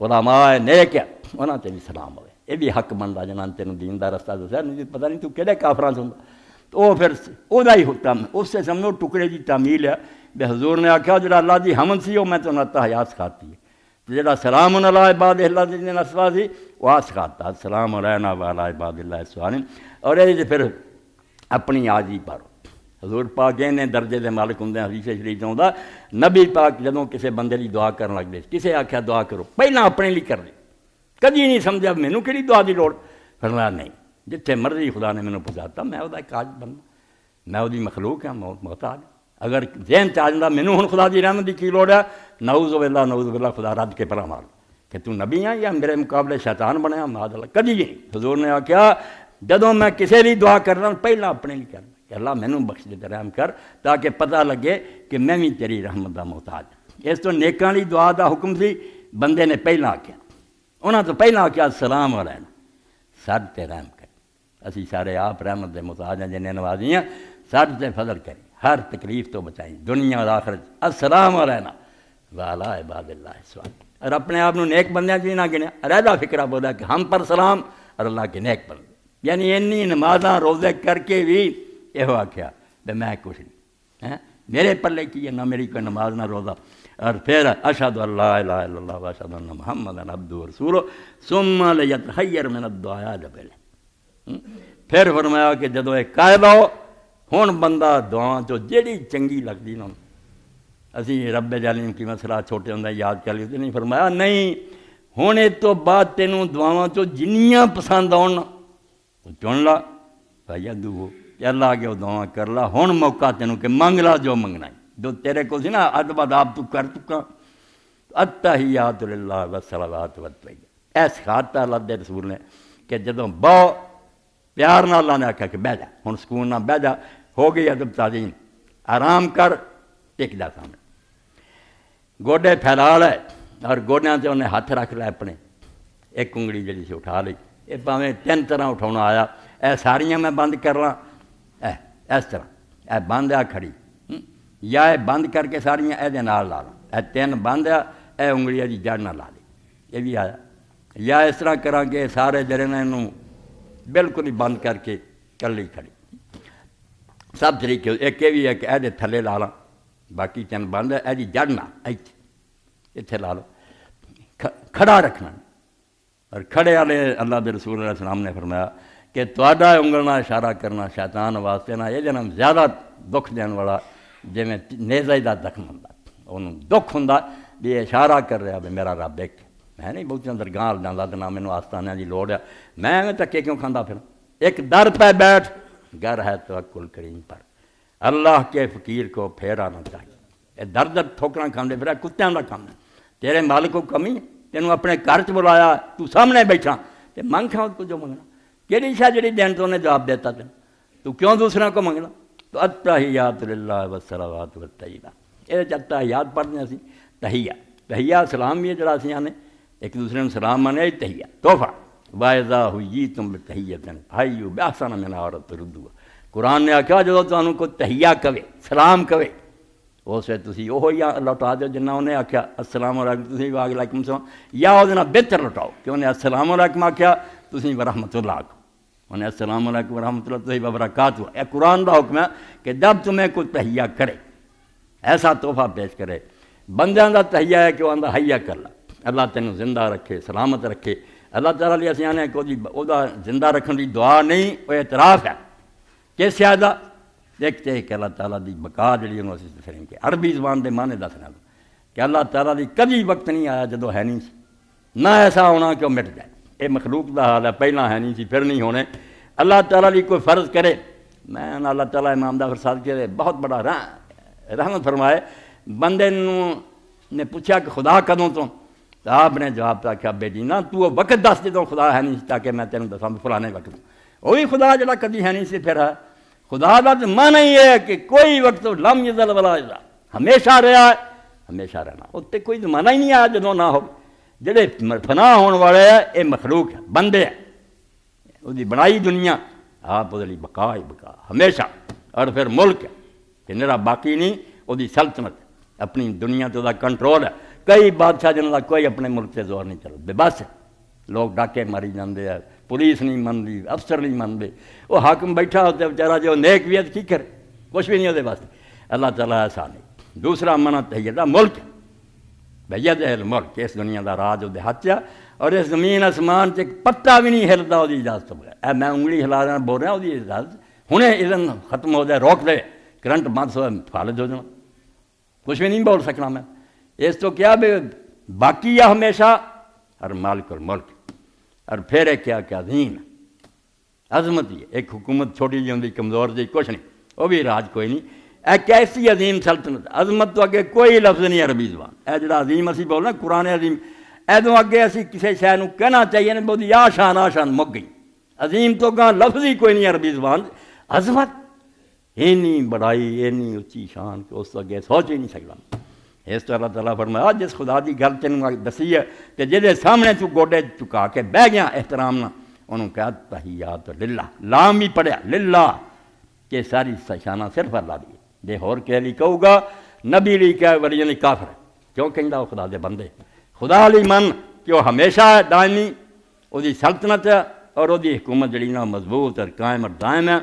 علماء نیک ہے انہاں تے بھی سلام ہوئے، یہ بھی حق بندا جنہاں نے تینوں دین دا رستہ دسیا، نہیں پتہ نہیں تو کہڑے کافراں سن، تو وہ پھر وہ دا ہی حکم، اس سے سمجھو ٹکڑے دی تعمیل ہے، بے حضور نے آکھیا جڑا اللہ دی حمد سی وہ میں تو تحیات سکھاتی ہے، جڑا سلام علی عباد الذین اصطفیٰ سی وہ سکھاتا السلام علینا وعلی عباد اللہ الصالحین، اور یہ پھر اپنی عاجزی پڑھو، حضور پاک نے درجے دے مالک ہوں، حدیث شریف آਉਂدا نبی پاک جدوں کسے بندے دی دعا کرن لگدے، کسے آکھیا دعا کرو پہلا اپنے لیے کر دے، کدی نہیں سمجھا مینوں کہڑی دعا دی لوڑ، فرمایا نہیں جتھے مرضی خدا نے مینوں پہنچاتا میں وہدا ایک عاجز بندہ، میں وہدی مخلوق ہاں محتاج، اگر ذہن چ آ جاندا مینوں ہن خدا دی رحمت دی کی لوڑ ہے، نعوذ باللہ خدا رد کے پرا مار کہ تو نبی ہے یا میرے مقابلے شیطان بنیا، معاذ اللہ، کدی نہیں، حضور نے آکھیا جدوں میں کسے لیے دعا کرنا پہلا اپنے لیے کرنا کہ اللہ مینوں بخش دے رحم کر تاکہ پتہ لگے کہ میں بھی تیری رحمت دا محتاج، اس تو نیکاں دی دعا دا حکم سی، بندے نے پہلا آکھیا، انہاں تو پہلا آکھیا السلام علینا، ساڈے تے رحم کر، اسی سارے آپ رحمت دے محتاج ہیں جنہیں نوازی ہیں، ساڈے تے فضل کری، ہر تکلیف تو بچائیں دنیا اور آخرت، السلام علینا وعلی عباد اللہ الصالحین، اور اپنے آپ نیک بندیاں چ نہ گنیا، علیحدہ فکرہ بولا کہ ہم پر سلام اور اللہ کے نیک بندے، یعنی انی نمازاں روزے کر کے بھی یہ آکھیا کہ میں کچھ نہیں، میرے پلے کی ہے نہ میری کوئی نماز نہ روزہ، اور پھر اشہد ان لا الہ الا اللہ واشہد ان محمدا عبدہ ورسولہ ثم لیتخیر من الدعاء جبل، پھر فرمایا کہ جدوں ایک قائد ہو ہن بندہ دعاں چو جیڑی چنگی لگدی نا، اسی رب العالمین کی مسئلہ چھوٹے ہوندے یاد کر لیتے نہیں، فرمایا نہیں ہن اس تو بعد تینوں دعاواں چو جنیاں پسند آن تو چن لا، فیدو کہ اللہ آگے وہ دعا کر لا، ہن موقع تینوں کہ منگ لا جو منگنا ہے، جو تیرے کو سی نا ادب اداب تو کر چکا، التحیات للہ والصلوات والطیبات، اے سکھاتا اللہ دے رسول نے کہ جدوں بہو پیار نال اللہ نے آکھا کہ بہ جا، ہن سکون نہ بہ جا، ہو گئی ادب تعظیم، آرام کر، ٹک جا سامنے، گوڈے پھیلا لے اور گوڈیاں تے انہیں ہاتھ رکھ لے اپنے، ایک انگلی جڑی سی اٹھا لی، یہ پاویں 3 طرح اٹھاؤنا آیا، اے ساریاں میں بند کر لاں، اس طرح اے بند آ کھڑی، یا اے بند کر کے ساریاں اے دے نال لا لاں، اے 3 بند آ، اے انگلیاں دی جڑ نہ لا لی، یہ بھی آیا، یا اس طرح کراں کہ سارے جڑے نے انہوں بالکل ہی بند کر کے کلی کھڑی، سب طریقے ایک یہ بھی ہے کہ ایدے تھلے لا لاں باقی چند بند ہے ایدی جڑنا اتنے لا لو کھڑا رکھنا اور کھڑے والے اللہ کے رسول علیہ السلام نے فرمایا کہ تہاڈا انگل نال اشارہ کرنا شیطان واسطے نہ یہ جنم زیادہ دکھ دین والا جی نیزے دا زخم ہوں انہوں دکھ ہوں بھی اشارہ کر رہا بھی میرا رب ایک میں نہیں بہت درگاہ جانا تو نہ مینوں آستانے کی لوڑ ہے میں ایویں دھکے کیوں کھانا پھر ایک در پہ بیٹھ گھر ہے توکل کریم پر اللہ کے فقیر کو پھیرانا چاہیے یہ در در ٹھوکراں کھاندے پھر کتوں کا کام ہے تیرے مالک کو کمی تینوں اپنے گھر چ بلایا تو سامنے بیٹھا تو منگ کھاؤ کو جو منگنا کہڑی شاہ جڑی دین تو انہیں جواب دیتا تو کیوں دوسرے کو منگنا تو التحیات للہ والصلوات والطیبات یہ التحیات پڑھنے اسی تحیہ سلام بھی ہے جڑا اسی آنے ایک دوسرے نے سلام مانے تحیہ تحفہ وَإِذَا حُيِّيتُم بِتَحِيَّةٍ فَحَيُّوا بِأَحْسَنَ مِنْهَا أَوْ رُدُّوهَا قرآن نے آکھا جدو تانوں کو تحیہ کہے سلام کہے اسے تسی اوہ یا لوٹا دو جنہ انہیں آکھیا السلام علیکم تسی وعلیکم السلام یا وہ دن بہتر لوٹاؤ کہ انہیں السلام علیکم آکھیا تسی ورحمۃ اللہ آکھو انہیں السلام علیکم ورحمۃ اللہ تسی وبرکاتہ یہ قرآن کا حکم ہے کہ جب تمہیں کوئی تحیہ کرے ایسا تحفہ پیش کرے بندیاں دا تحیہ ہے کہ وہ آندا حیا کر لا اللہ تینوں زندہ رکھے سلامت رکھے اللہ تعالیٰ لیے اسی آنے کہ وہ زندہ رکھنے کی دعا نہیں وہ اعتراف ہے کہ سیادہ دیکھتے ہیں کہ اللہ تعالیٰ دی بقا جڑی انہوں اسی فریم کے عربی زبان دے معنی دسنا کہ اللہ تعالیٰ دی کبھی وقت نہیں آیا جدو ہے نہیں سی نہ ایسا ہونا کہ وہ مٹ جائے یہ مخلوق دا حال ہے پہلا ہے نہیں سی پھر نہیں ہونے اللہ تعالیٰ لی کوئی فرض کرے میں اللہ تعالیٰ امام دا فرساد کے بہت بڑا رحمت فرمائے بندے نے پوچھا کہ خدا کدوں تو آپ نے جواب تھا کہ بیٹی نہ تو وہ وقت دس دے تو خدا ہے نہیں تاکہ میں تینوں دساں فلانے وقت وہی خدا جڑا کدی ہے نہیں سی پھر ہے خدا کا تو معنی یہ ہے کہ کوئی وقت لم یزل ولا یزال ہمیشہ رہا ہے ہمیشہ رہنا اتنے کوئی زمانہ ہی نہیں آیا جدوں نہ ہو جڑے فنا ہونے والے ہیں یہ مخلوق ہے بندے ہیں وہ بنائی دنیا آپ وہ بقا ہی بقا ہمیشہ اور پھر ملک ہے کہ میرا باقی نہیں وہ سلطنت اپنی دنیا تو دا کنٹرول ہے کئی بادشاہ جنہوں کا کوئی اپنے ملک سے زور نہیں چل بے بس ہے لوگ ڈاکے ماری جاندے ہیں پولیس نہیں منتی افسر نہیں منتے وہ حاکم بیٹھا ہوتا ہے بیچارہ جو نیک ویت کی کرے کچھ بھی نہیں ہوتے واسطے اللہ تعالیٰ ایسا نہیں دوسرا منع تحیہ دا ملک بید ملک اس دنیا دا راج وہ ہاتھ ہے اور اس زمین آسمان سے پتہ بھی نہیں ہلتا وہ اجازت بغیر میں انگلی ہلا رہا بول رہا وہ اجازت ہنے اذن ختم ہو جائے روک دے کرنٹ بند ہو فالج ہو جانا کچھ بھی نہیں بول سکنا میں اس تو کیا بھی باقی ہے ہمیشہ اور مالک الملک اور پھر ایک کیا کہ عظیم عظمت ہی ایک حکومت چھوٹی جی ہوتی کمزور جی کچھ نہیں وہ بھی راج کوئی نہیں ایک ایسی عظیم سلطنت عظمت تو اگے کوئی لفظ نہیں عربی زبان اے جڑا عظیم اسی بولنا قرآن عظیم ایدوں اگے اسی کسی شے نوں کہنا چاہیے نے بہت یا شان آشان مک گئی عظیم تو گاں لفظ ہی کوئی نہیں عربی زبان عظمت اینی بڑائی اینی اچھی شان کہ اس اگے سوچ ہی نہیں سکتا اس تو اللہ تعالیٰ فرمایا جس خدا دی گل تینوں دسی ہے کہ جہدے سامنے تو گوڈے چکا کے بہ گیا احترام نہ انہوں کہا تحیات للہ لام بھی پڑھیا للہ کہ ساری شانہ صرف اللہ دی جے ہور کہہ لی کہو گا نبی لی کہہ ولی یعنی کافر ہے کیوں کہندا وہ خدا دے بندے خدا لی من کہ وہ ہمیشہ ہے دائمی وہ دی سلطنت ہے اور وہ دی حکومت جڑی نا مضبوط اور قائم اور دائم ہے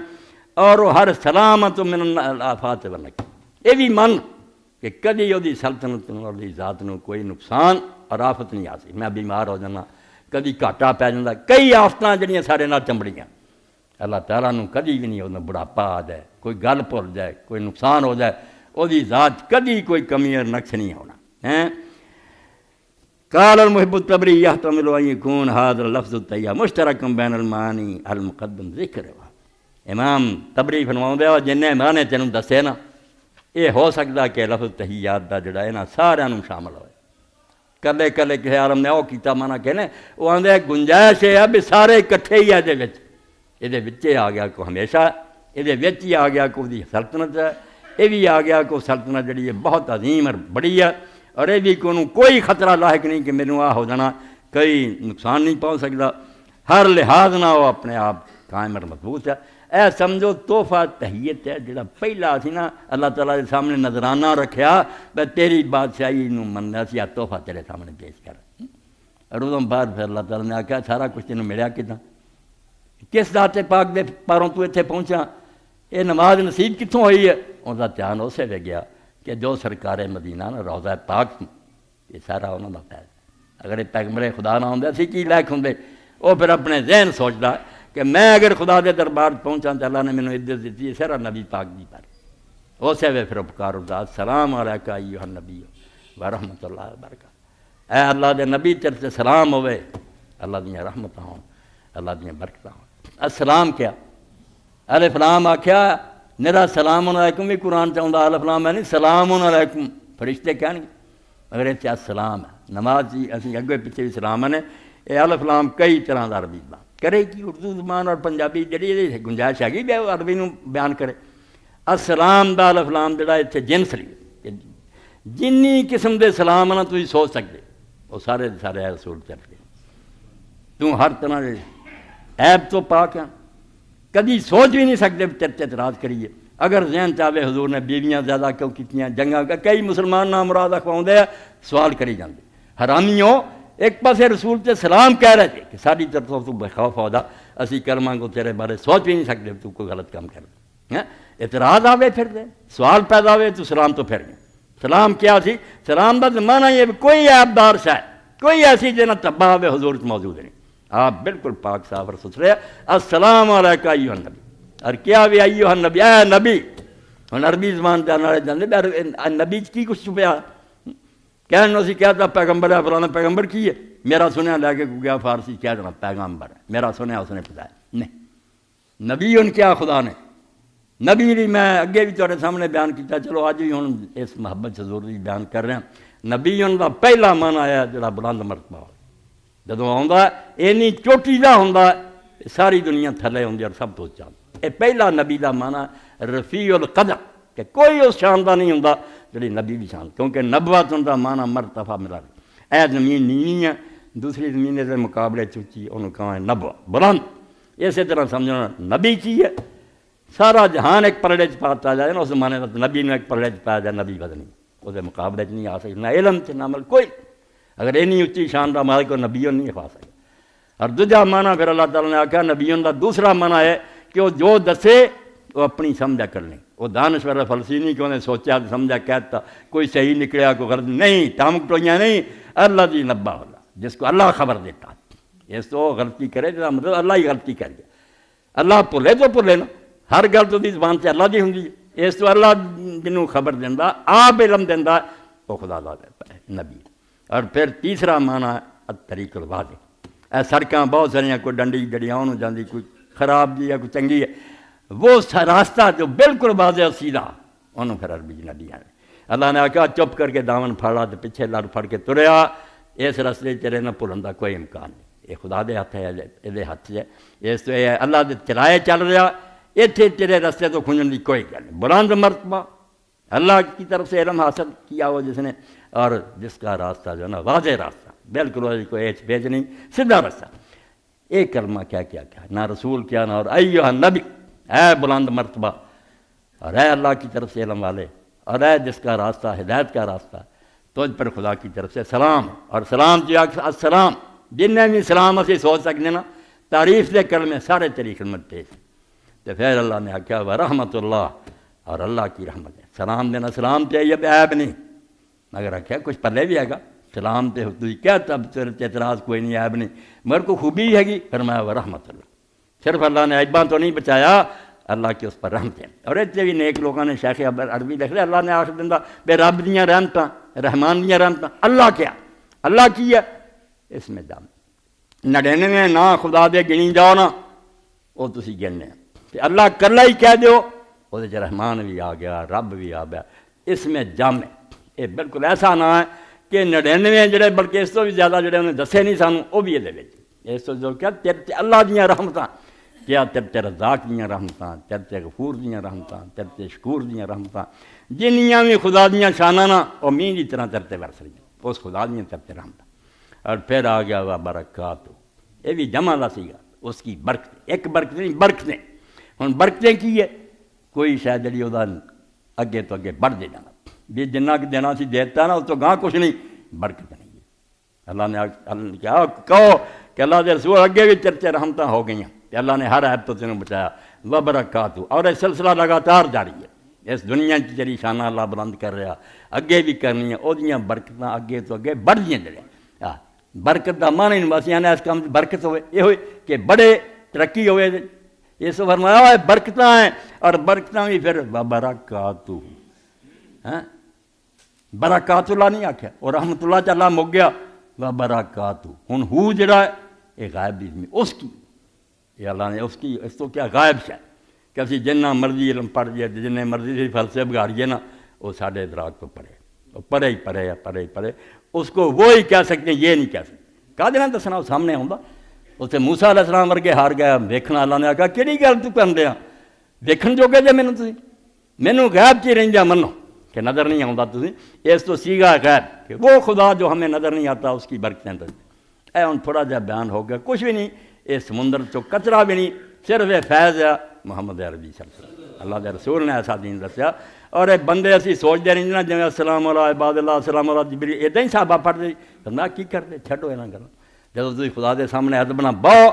اور وہ ہر سلامت من الآفات والنکر یہ بھی من کہ کدی وہ سلطنت اور ذات نو کوئی نقصان اور آفت نہیں آ سی میں بیمار ہو جانا کدی گھاٹا پی جاتا کئی آفتاں جڑیاں سارے نال چمڑیاں اللہ تعالیٰ نو کدی بھی نہیں وہ بڑھاپا آ جائے کوئی گل بھول جائے کوئی نقصان ہو جائے وہ ذات کدی کوئی کمی اور نقص نہیں ہونا قال المحب التبری یحتمل ان یکون هذا اللفظ الطیب مشترک بین المعانی المقدم ذکر امام تبری فرماؤندے ہو جن معنی تینوں دسے نا یہ ہو سکتا کہ لفظ تحیات دا جڑا ہے نا سارے نوں شامل ہوئے کلے کلے کسی عالم نے وہ کیتا مانا کہنے وہ آندے گنجائش ہے بھی سارے اکٹھے ہی ہے یہ وچے آ گیا کو ہمیشہ یہ وچ ہی آ گیا کو دی سلطنت ہے یہ بھی آ گیا کو سلطنت جڑی ہے بہت عظیم اور بڑی ہے اور یہ بھی کوئی خطرہ لاحق نہیں کہ میرے آ ہو جانا کوئی نقصان نہیں پہنچ سکتا ہر لحاظ نہ وہ اپنے آپ قائم اور مضبوط ہے اے سمجھو تحفہ تحیت ہے جڑا پہلا سی نا اللہ تعالیٰ کے سامنے نظرانہ رکھیا بے تیری بادشاہی نوں مننا سی تحفہ تیرے سامنے پیش کر اور ادوں بعد پھر اللہ تعالیٰ نے آکھیا سارا کچھ تینوں ملیا کداں کس ذات پاک دے پاروں تو اتنے پہنچا یہ نماز نصیب کتوں ہوئی ہے؟ ان کا دھیان اسے وے گیا کہ جو سرکار مدینہ نا روضہ پاک یہ سارا انہوں کا فیض. اگر یہ پیغمبر خدا نہ ہوندے اسی کی لائق ہوندے؟ وہ پھر اپنے ذہن سوچتا کہ میں اگر خدا دے دربار پہنچا تو اللہ نے مینوں عزت دیتی ہے سارا نبی پاک دی پر. اسے وے پھر اپکار ہوتا السلام علیکہ ایھا النبی ورحمۃ اللہ وبرکاتہ. اے اللہ دے نبی تیرے تے سلام ہوئے، اللہ دیاں رحمتاں ہون، اللہ دیاں برکتاں ہون. السلام کیا؟ الف لام آکھیا نرا سلام علیکم بھی قرآن چاہتا، الف لام ہے نہیں سلام علیکم فرشتے کیا نہیں. اگر اتنے السلام ہے نماز جی اسی اگے پیچھے بھی سلام ہے. یہ الف لام کئی طرح کا عربی زبان کرے گی، اردو زبان اور پنجابی جہی گنجائش ہے بھی عربی نو بیان کرے. السلام دا الف لام جڑا اتنے جنس لی جنی قسم دے سلام نا تھی سوچ سکتے وہ سارے سارے رسول چل گئے. تو ہر طرح دے عیب تو پاک ہیں، کدی سوچ بھی نہیں سکتے چرچ اعتراض کریے. اگر ذہن چاہے حضور نے بیویاں زیادہ کیوں کیتیاں جنگاں کئی مسلمان نام مراد اخواؤں سوال کری جاندے حرامی ہو. ایک پاسے رسول تے سلام کہہ رہے تھے کہ ساری طرف تو بے خوف ہودا اسی کلمہ کو تیرے بارے سوچ بھی نہیں سکتے تو کوئی غلط کام کر دے. اعتراض آوے پھر دے سوال پیدا ہوئے تو سلام تو پھر گئے. سلام کیا تھی؟ سلام دا معنی یہ کوئی عیبدار شے کوئی ایسی جنہ تباہ ہوئے حضور موجود نہیں. آپ بالکل پاک صاف اور ستھرے. السلام علیکہ ایھا النبی. اور کیا بھی ایھا النبی اے نبی. ہن عربی زبان تے نالے جاندے نبی کی کچھ چھپیا کہنا سی کہتا پیغمبر ہے فلانا پیغمبر کی ہے میرا سنیا لے کے گیا فارسی کہہ دینا پیغمبر ہے میرا سنیا اس نے بتایا نہیں. نبی ان کیا خدا نے نبی بھی میں اگے بھی تھوڑے سامنے بیان کیتا چلو اج بھی ہن اس محبت حضور دی بیان کر رہا. نبی ان دا پہلا معنی آیا جڑا بلند مرتبہ جدوں آوندا اینی چوٹی دا ہوندا ساری دنیا تھلے ہوندی اور سب تو اونچا. یہ پہلا نبی دا معنی رفیع القدر کہ کوئی اس شان دا نہیں ہوندا جڑی نبی بھی شان کیونکہ نبوت ان دا معنی مرتبہ ملا. اے زمین نیوی ہے دوسری زمین دے مقابلے چوچی انہوں کہاں نبوت بلند. اسی طرح سمجھنا نبی کی ہے سارا جہان ایک پرڑے چ پاتا جائے نا اس زمانے کا نبی نے ایک پرڑے چ پایا جائے نبی بد نہیں اس مقابلے چ نہیں آ سکتا نہ علم سے نہ عمل کوئی. اگر اینی اچھی شان کا مالک کو نبیوں نہیں کھا سکتا. اور دوجا معنی پھر اللہ تعالیٰ نے آخیا نبیوں کا دوسرا معنی ہے کہ وہ جو دسے وہ اپنی سمجھا کر لیں. وہ دانشور فلسفی نہیں کہ انہیں سوچا سمجھا کہتا کوئی صحیح نکلیا کوئی غلط نہیں ٹامک ٹوئیاں نہیں. اللہ جی نبا اللہ جس کو اللہ خبر دیتا اس تو غلطی کرے جس مطلب اللہ ہی غلطی کر گیا. اللہ بھولے تو بھولے نا ہر گل تو زبان سے اللہ دی ہوں اس تو اللہ جنوں خبر دینا آپ علم دینا وہ خدا دا دیتا ہے نبی. اور پھر تیسرا معنی طریق الواضح. سڑکاں بہت ساریاں کوئی ڈنڈی جڑیاں انہوں جاندی کوئی خراب جی ہے کوئی چنگی ہے وہ راستہ جو بالکل واضح سیدھا انہوں پھر عربی نبی آنے. اللہ نے آکھا چپ کر کے دامن پھاڑا تو پیچھے لڑ پھڑ کے تریا اس رستے تیرے نہ بھولن کا کوئی امکان نہیں. یہ خدا دے ہاتھ ہے یہ ہاتھ ہے اس تو یہ اللہ دے چلائے چل رہا اتنے تیرے رستے تو کھنجن کی کوئی گل نہیں. بلند مرتبہ اللہ کی طرف سے علم حاصل کیا ہو جس نے اور جس کا راستہ جو ہے نا واضح راستہ بالکل کوئی ایچ پیچ نہیں سیدھا راستہ. ایک کلمہ کیا نہ رسول کیا نہ اور ایھا النبی اے بلند مرتبہ اور اے اللہ کی طرف سے علم والے اور اے جس کا راستہ ہدایت کا راستہ تجھ پر خدا کی طرف سے سلام. اور سلام جو السلام جن بھی سلام اسی سوچ سکتے نا تعریف دے کلمے سارے تیری خدمت پیش. تو پھر اللہ نے آخیا ورحمۃ اللہ اور اللہ کی رحمت ہے. سلام دینا سلام چاہیے عیب نہیں مگر آخیا کچھ پلے بھی ہے گا سلام تے تو کیا تب اعتراض کوئی نہیں عیب نہیں مگر کو خوبی ہے گی فرمایا ورحمۃ اللہ. صرف اللہ نے عیباں تو نہیں بچایا اللہ کی اس پر رحمت ہے. اور اتنے بھی نیک لوگوں نے شیخ عربی لکھ رہے اللہ نے آخر دینا بے رب دیاں رحمتاں رحمان دیاں رحمتاں اللہ کیا اللہ کی ہے اس میں جان 99 نا خدا دے گنی جاؤ نا وہ تسی گننے اللہ کلا ہی کہہ دیو وہ رحمان بھی آ گیا رب بھی آ گیا اس میں جامع. یہ بالکل ایسا نہ ہے کہ 99 جڑے بلکہ اس تو بھی زیادہ جڑے انہیں دسے نہیں سانوں وہ بھی یہ اس تو جو کیا تیرے اللہ دیاں رحمتاں کیا تیرے رزاق دیاں رحمتاں تیرے غفور دیاں رحمتاں تیرے شکور دیاں رحمتاں جنیاں بھی خدا دیاں شاناں نا وہ مین کی طرح تیرے برس رہی اس خدا دیاں تیرے رحمتاں. اور پھر آ گیا وہ برکات یہ بھی جمع دا سیگا اس کی برکت ایک برکت نہیں برکتیں. ہن برکتیں کی ہے کوئی شاید جڑی وہ اگے تو اگے بڑھ دے جانا بھی جنہ دینا سی دیتا نا اس تو گاہ کچھ نہیں برکت نہیں ہے. اللہ نے کہا کہو کہ اللہ دے رسول اگے بھی چرچے رحمتاں ہو گئی ہیں اللہ نے ہر عیب تو تینوں بچایا وبرکاتہ، اور یہ سلسلہ لگاتار جاری ہے۔ اس دنیا جڑی شانہ اللہ بلند کر رہا، اگے بھی کرنی ہے، وہ برکتاں اگے تو اگے بڑھدیاں جڑے۔ برکت دا معنی نہیں بس یعنی اس کام برکت ہوئے، یہ ہوئے کہ بڑے ترقی ہوئے، یہ سو فرمایا ہے برکتاں ہیں، اور برکتاں بھی پھر وبرکاتہ، برکات اللہ نہیں آکھیا، اور رحمت اللہ تعالیٰ مک گیا وبرکاتہ۔ ہن ہو جڑا ہے یہ غائب بھی اس کی، یہ اللہ نے اس کی، اس تو کیا غائب ہے کہ اسی جنہ مرضی علم پڑھ جائے، جنہیں مرضی سے فلسفے بگاڑیے نا، وہ ساڑھے ادراک کو پڑھے، وہ پڑھے ہی پڑھے، پڑھے ہی پڑھے، اس کو وہی کہہ سکتے ہیں، یہ نہیں کہہ سکتے۔ کہا دینا دسنا وہ سامنے ہوں گا، اسے موسیٰ علیہ السلام ورگے ہار گیا، ویکھنا اللہ نے آکھا کیڑی گل تو کر دیا، ویکھن جو گے جے مینوں تسی، مینوں غیب چی رہندیا منو کہ نظر نہیں آتا تسی، اس تو سیگا غیب کہ وہ خدا جو ہمیں نظر نہیں آتا اس کی برکتیں دس۔ اے ہن تھوڑا جہا بیان ہو گیا، کچھ بھی نہیں، اس سمندر چو کچرا بھی نہیں، صرف یہ فیض ہے محمد عربی صلی اللہ علیہ وسلم، اللہ دے رسول نے ایسا دین دسیا۔ اور یہ بندے اسی سوچتے رہتے نا جی السلام علیہ عباد اللہ، السلام علیہ جبریل، ادھا ہی صحابہ پڑھتے، فرمایا کی کرتے، چھڈو یہاں گلاں، جدوں تسی خدا دے سامنے ادب نال بہو